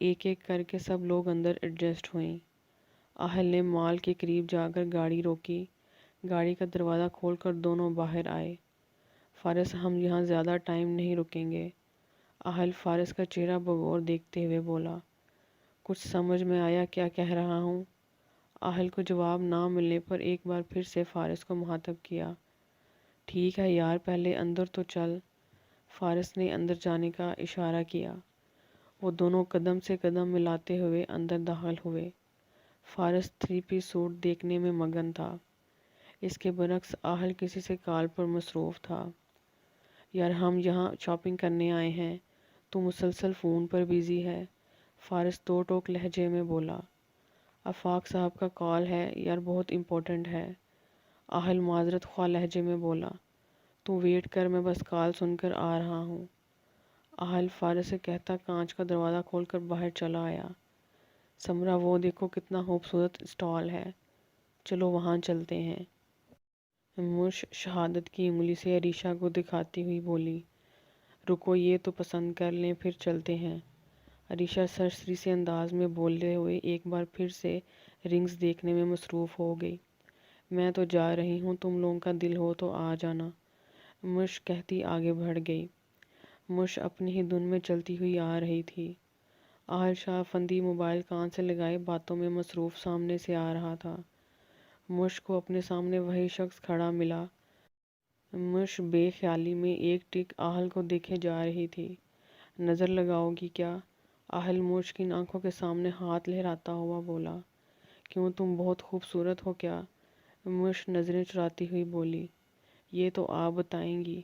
ایک ایک کر کے سب لوگ اندر ایڈجسٹ ہوئیں۔ اہل نے مال کے قریب جا کر گاڑی روکی۔ گاڑی کا دروازہ کھول کر دونوں باہر آئے۔ فارس ہم یہاں زیادہ ٹائم نہیں رکیں گے، اہل فارس کا چہرہ بغور دیکھتے ہوئے بولا۔ کچھ سمجھ میں آیا کیا کہہ رہا ہوں؟ اہل کو جواب نہ ملنے پر ایک بار پھر سے فارس کو مخاطب کیا۔ ٹھیک ہے یار، پہلے اندر تو چل۔ فارس نے اندر جانے کا اشارہ کیا۔ وہ دونوں قدم سے قدم ملاتے ہوئے اندر داخل ہوئے۔ فارس 3 پیس سوٹ دیکھنے میں مگن تھا۔ اس کے برعکس اہل کسی سے کال پر مصروف تھا۔ یار ہم یہاں شاپنگ کرنے آئے ہیں، تو مسلسل فون پر بیزی ہے، فارس دو ٹوک لہجے میں بولا۔ آفاق صاحب کا کال ہے یار، بہت امپورٹنٹ ہے، اہل معذرت خواہ لہجے میں بولا۔ تو ویٹ کر، میں بس کال سن کر آ رہا ہوں، اہل فارس سے کہتا کانچ کا دروازہ کھول کر باہر چلا آیا۔ سمرا وہ دیکھو کتنا خوبصورت اسٹال ہے، چلو وہاں چلتے ہیں۔ مش شہادت کی انگلی سے عریشہ کو دکھاتی ہوئی بولی۔ رکو یہ تو پسند کر لیں پھر چلتے ہیں۔ عریشہ سرسری سے انداز میں بولتے ہوئے ایک بار پھر سے رنگز دیکھنے میں مصروف ہو گئی۔ میں تو جا رہی ہوں، تم لوگوں کا دل ہو تو آ جانا، مش کہتی آگے بڑھ گئی۔ مش اپنی ہی دھن میں چلتی ہوئی آ رہی تھی۔ اہل شاہ فندی موبائل کان سے لگائے باتوں میں مصروف سامنے سے آ رہا تھا۔ مش کو اپنے سامنے وہی شخص کھڑا ملا۔ مش بے خیالی میں ایک ٹک اہل کو دیکھے جا رہی تھی۔ نظر لگاؤ گی کیا؟ اہل مش کی آنکھوں کے سامنے ہاتھ لہراتا ہوا بولا۔ کیوں، تم بہت خوبصورت ہو کیا؟ مش نظریں چراتی ہوئی بولی۔ یہ تو آپ بتائیں گی۔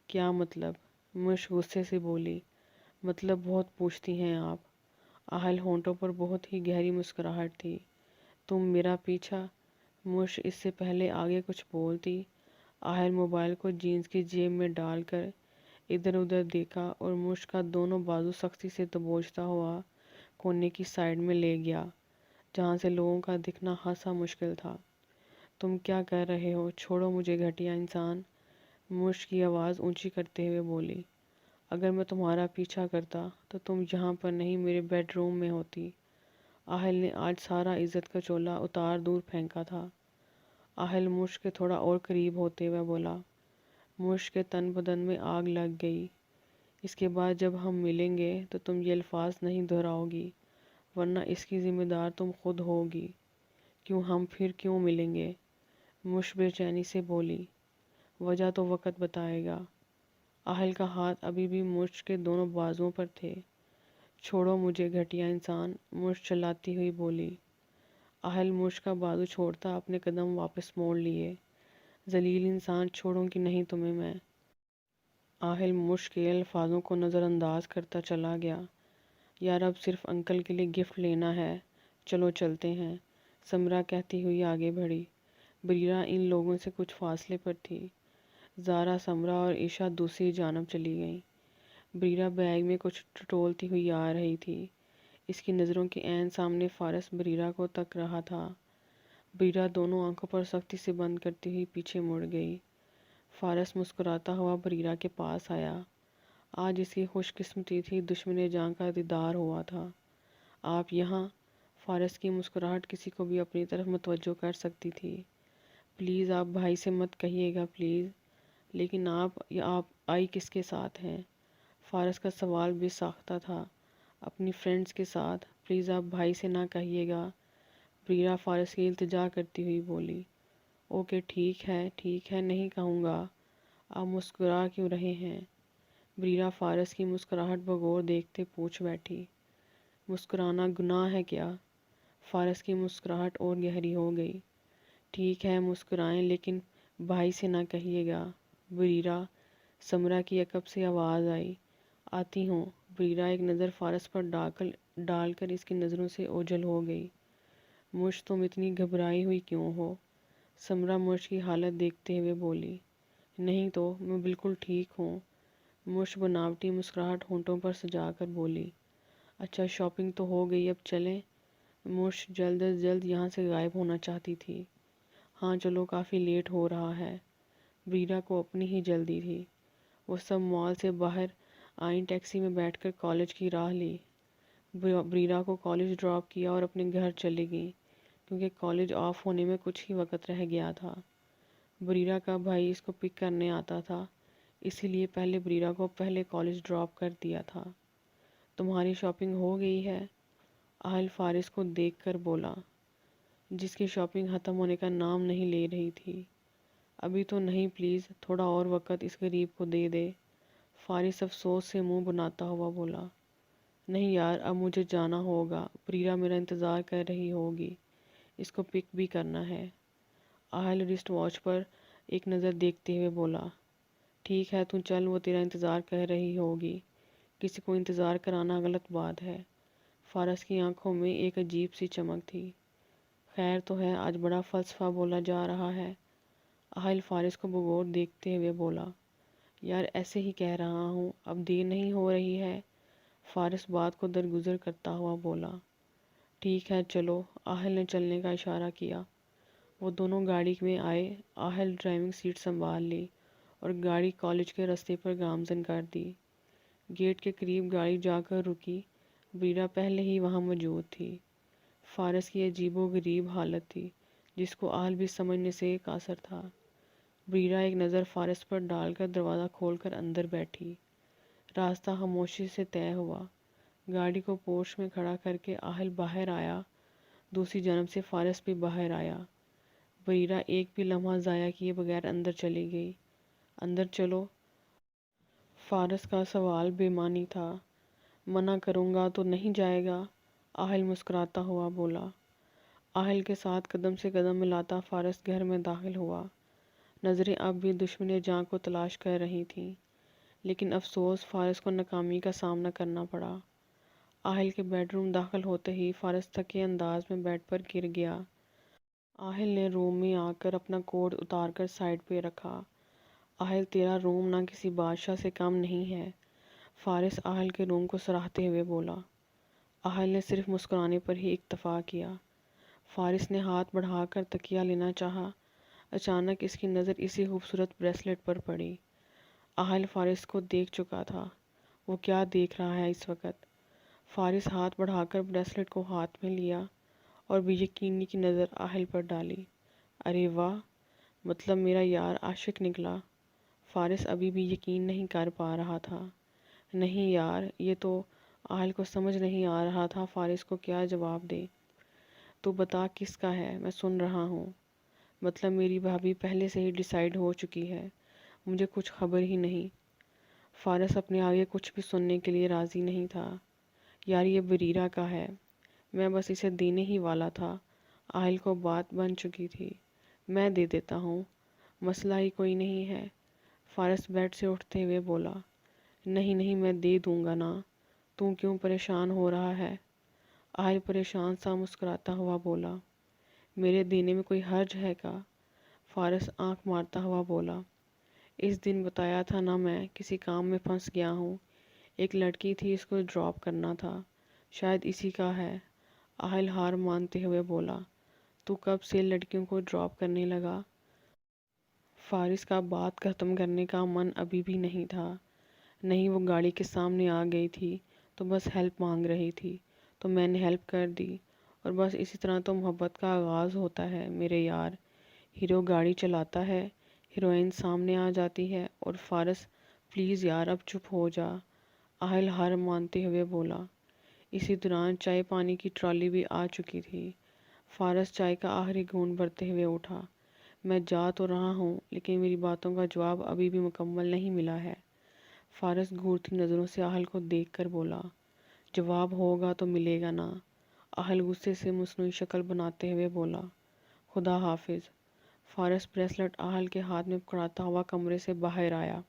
کیا مطلب؟ مش غصے سے بولی۔ مطلب بہت پوچھتی ہیں آپ۔ اہل ہونٹوں پر بہت ہی گہری مسکراہٹ تھی۔ تم میرا پیچھا؟ مش اس سے پہلے آگے کچھ بولتی، اہل موبائل کو جینز کی جیب میں ڈال کر ادھر ادھر دیکھا اور مش کا دونوں بازو سختی سے دبوچتا ہوا کونے کی سائیڈ میں لے گیا، جہاں سے لوگوں کا دکھنا خاصا مشکل تھا۔ تم کیا کر رہے ہو؟ چھوڑو مجھے گھٹیا انسان، مش کی آواز اونچی کرتے ہوئے بولی۔ اگر میں تمہارا پیچھا کرتا تو تم یہاں پر نہیں میرے بیڈ روم میں ہوتی۔ اہل نے آج سارا عزت کا چولہا اتار دور پھینکا تھا۔ اہل مش کے تھوڑا اور قریب ہوتے ہوئے بولا۔ مش کے تن بدن میں آگ لگ گئی۔ اس کے بعد جب ہم ملیں گے تو تم یہ الفاظ نہیں دہراؤ گی، ورنہ اس کی ذمہ دار تم خود ہوگی۔ کیوں، ہم پھر کیوں ملیں گے؟ مش بے چینی سے بولی۔ وجہ تو وقت بتائے گا۔ اہل کا ہاتھ ابھی بھی مش کے دونوں بازوؤں پر تھے۔ چھوڑو مجھے گھٹیا انسان، مش چلاتی ہوئی بولی۔ اہل مش کا بازو چھوڑتا اپنے قدم واپس موڑ لیے۔ ذلیل انسان، چھوڑوں گی نہیں تمہیں میں۔ اہل مش کے الفاظوں کو نظر انداز کرتا چلا گیا۔ یار اب صرف انکل کے لیے گفٹ لینا ہے، چلو چلتے ہیں، سمرا کہتی ہوئی آگے بڑھی۔ بریرہ ان لوگوں سے کچھ فاصلے پر تھی۔ زارا، سمرا اور عشا دوسری جانب چلی گئیں۔ بریرہ بیگ میں کچھ ٹٹولتی ہوئی آ رہی تھی۔ اس کی نظروں کے عین سامنے فارس بریرہ کو تک رہا تھا۔ بریرہ دونوں آنکھوں پر سختی سے بند کرتی ہوئی پیچھے مڑ گئی۔ فارس مسکراتا ہوا بریرہ کے پاس آیا۔ آج اس کی خوش قسمتی تھی، دشمن جاں کا دیدار ہوا تھا۔ آپ یہاں؟ فارس کی مسکراہٹ کسی کو بھی اپنی طرف متوجہ کر سکتی تھی۔ پلیز آپ بھائی سے مت کہیے گا پلیز۔ لیکن آپ آئی کس کے ساتھ ہیں؟ فارس کا سوال بے ساختہ تھا۔ اپنی فرینڈز کے ساتھ، پلیز آپ بھائی سے نہ کہیے گا، بریرہ فارس کی التجا کرتی ہوئی بولی۔ اوکے ٹھیک ہے نہیں کہوں گا، آپ مسکرا کیوں رہے ہیں؟ بریرہ فارس کی مسکراہٹ بغور دیکھتے پوچھ بیٹھی۔ مسکرانا گناہ ہے کیا؟ فارس کی مسکراہٹ اور گہری ہو گئی۔ ٹھیک ہے مسکرائیں، لیکن بھائی سے نہ کہیے گا، بریرہ، سمرا کی عقب سے آواز آئی۔ آتی ہوں۔ بریرہ ایک نظر فارس پر ڈال کر اس کی نظروں سے اوجھل ہو گئی۔ مش، تم اتنی گھبرائی ہوئی کیوں ہو؟ سمرا مش کی حالت دیکھتے ہوئے بولی۔ نہیں تو، میں بالکل ٹھیک ہوں، مش بناوٹی مسکراہٹ ہونٹوں پر سجا کر بولی۔ اچھا شاپنگ تو ہو گئی، اب چلیں؟ مش جلد از جلد یہاں سے غائب ہونا چاہتی تھی۔ ہاں چلو، کافی لیٹ ہو رہا ہے۔ بریرہ کو اپنی ہی جلدی تھی۔ وہ سب مال سے باہر آئیں، ٹیکسی میں بیٹھ کر کالج کی راہ لی۔ بریرا کو کالج ڈراپ کیا اور اپنے گھر چلی گئی کیونکہ کالج آف ہونے میں کچھ ہی وقت رہ گیا تھا۔ بریرا کا بھائی اس کو پک کرنے آتا تھا، اسی لیے پہلے بریرا کو پہلے کالج ڈراپ کر دیا تھا۔ تمہاری شاپنگ ہو گئی ہے؟ اہل فارس کو دیکھ کر بولا، جس کی شاپنگ ختم ہونے کا نام نہیں لے رہی تھی۔ ابھی تو نہیں، پلیز تھوڑا اور وقت اس غریب کو دے دے، فارس افسوس سے منہ بناتا ہوا بولا۔ نہیں یار، اب مجھے جانا ہوگا، بریرا میرا انتظار کر رہی ہوگی، اس کو پک بھی کرنا ہے۔ اہل رسٹ واچ پر ایک نظر دیکھتے ہوئے بولا، ٹھیک ہے تو چل، وہ تیرا انتظار کر رہی ہوگی، کسی کو انتظار کرانا غلط بات ہے۔ فارس کی آنکھوں میں ایک عجیب سی چمک تھی۔ خیر تو ہے، آج بڑا فلسفہ بولا جا رہا ہے۔ اہل فارس کو بغور دیکھتے ہوئے بولا، یار ایسے ہی کہہ رہا ہوں، اب دیر نہیں ہو رہی ہے؟ فارس بات کو درگزر کرتا ہوا بولا، ٹھیک ہے چلو۔ اہل نے چلنے کا اشارہ کیا۔ وہ دونوں گاڑی میں آئے، اہل ڈرائیونگ سیٹ سنبھال لی اور گاڑی کالج کے راستے پر گامزن کر دی۔ گیٹ کے قریب گاڑی جا کر رکی، بریرا پہلے ہی وہاں موجود تھی۔ فارس کی عجیب و غریب حالت تھی جس کو اہل بھی سمجھنے سے قاصر تھا۔ بریرا ایک نظر فارس پر ڈال کر دروازہ کھول کر اندر بیٹھی۔ راستہ خاموشی سے طے ہوا۔ گاڑی کو پورچ میں کھڑا کر کے اہل باہر آیا، دوسری جانب سے فارس بھی باہر آیا۔ بریرا ایک بھی لمحہ ضائع کیے بغیر اندر چلی گئی۔ اندر چلو۔ فارس کا سوال بے معنی تھا۔ منع کروں گا تو نہیں جائے گا؟ اہل مسکراتا ہوا بولا۔ اہل کے ساتھ قدم سے قدم ملاتا فارس گھر میں داخل ہوا۔ نظریں اب بھی دشمن جاں کو تلاش کر رہی تھیں، لیکن افسوس فارس کو ناکامی کا سامنا کرنا پڑا۔ اہل کے بیڈ روم داخل ہوتے ہی فارس تھکے انداز میں بیڈ پر گر گیا۔ اہل نے روم میں آ کر اپنا کوٹ اتار کر سائیڈ پہ رکھا۔ اہل تیرا روم نہ کسی بادشاہ سے کم نہیں ہے، فارس اہل کے روم کو سراہتے ہوئے بولا۔ اہل نے صرف مسکرانے پر ہی اکتفا کیا۔ فارس نے ہاتھ بڑھا کر تکیہ لینا چاہا، اچانک اس کی نظر اسی خوبصورت بریسلٹ پر پڑی۔ اہل فارس کو دیکھ چکا تھا، وہ کیا دیکھ رہا ہے اس وقت؟ فارس ہاتھ بڑھا کر بریسلٹ کو ہاتھ میں لیا اور بے یقینی کی نظر اہل پر ڈالی۔ ارے واہ، مطلب میرا یار عاشق نکلا؟ فارس ابھی بھی یقین نہیں کر پا رہا تھا۔ نہیں یار، یہ تو اہل کو سمجھ نہیں آ رہا تھا فارس کو کیا جواب دے۔ تو بتا کس کا ہے، میں سن رہا ہوں۔ مطلب میری بھابھی پہلے سے ہی ڈیسائیڈ ہو چکی ہے، مجھے کچھ خبر ہی نہیں۔ فارس اپنے آگے کچھ بھی سننے کے لیے راضی نہیں تھا۔ یار یہ بریرا کا ہے، میں بس اسے دینے ہی والا تھا، اہل کو بات بن چکی تھی، میں دے دیتا ہوں، مسئلہ ہی کوئی نہیں ہے۔ فارس بیڈ سے اٹھتے ہوئے بولا، نہیں نہیں، میں دے دوں گا نا، تو کیوں پریشان ہو رہا ہے؟ اہل پریشان سا مسکراتا ہوا بولا، میرے دینے میں کوئی حرج ہے کیا؟ فارس آنکھ مارتا ہوا بولا، اس دن بتایا تھا نا میں کسی کام میں پھنس گیا ہوں، ایک لڑکی تھی، اس کو ڈراپ کرنا تھا، شاید اسی کا ہے۔ اہل ہار مانتے ہوئے بولا، تو کب سے لڑکیوں کو ڈراپ کرنے لگا؟ فارس کا بات ختم کرنے کا من ابھی بھی نہیں تھا۔ نہیں، وہ گاڑی کے سامنے آ گئی تھی تو بس ہیلپ مانگ رہی تھی تو میں نے ہیلپ کر دی، اور بس اسی طرح تو محبت کا آغاز ہوتا ہے میرے یار۔ ہیرو گاڑی چلاتا ہے، ہیروئن سامنے آ جاتی ہے، اور فارس پلیز یار اب چپ ہو جا، اہل ہار مانتے ہوئے بولا۔ اسی دوران چائے پانی کی ٹرالی بھی آ چکی تھی۔ فارس چائے کا آخری گھونٹ بھرتے ہوئے اٹھا، میں جا تو رہا ہوں لیکن میری باتوں کا جواب ابھی بھی مکمل نہیں ملا ہے۔ فارس گھورتی نظروں سے اہل کو دیکھ کر بولا، جواب ہوگا تو ملے گا نا؟ اہل غصے سے مصنوعی شکل بناتے ہوئے بولا، خدا حافظ۔ فارس بریسلٹ اہل کے ہاتھ میں پکڑاتا ہوا کمرے سے باہر آیا۔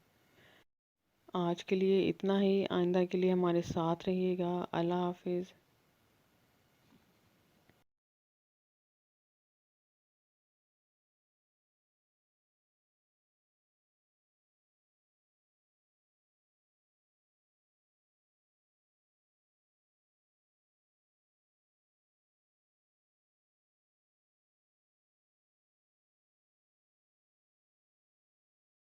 آج کے لیے اتنا ہی، آئندہ کے لیے ہمارے ساتھ رہیے گا۔ اللہ حافظ۔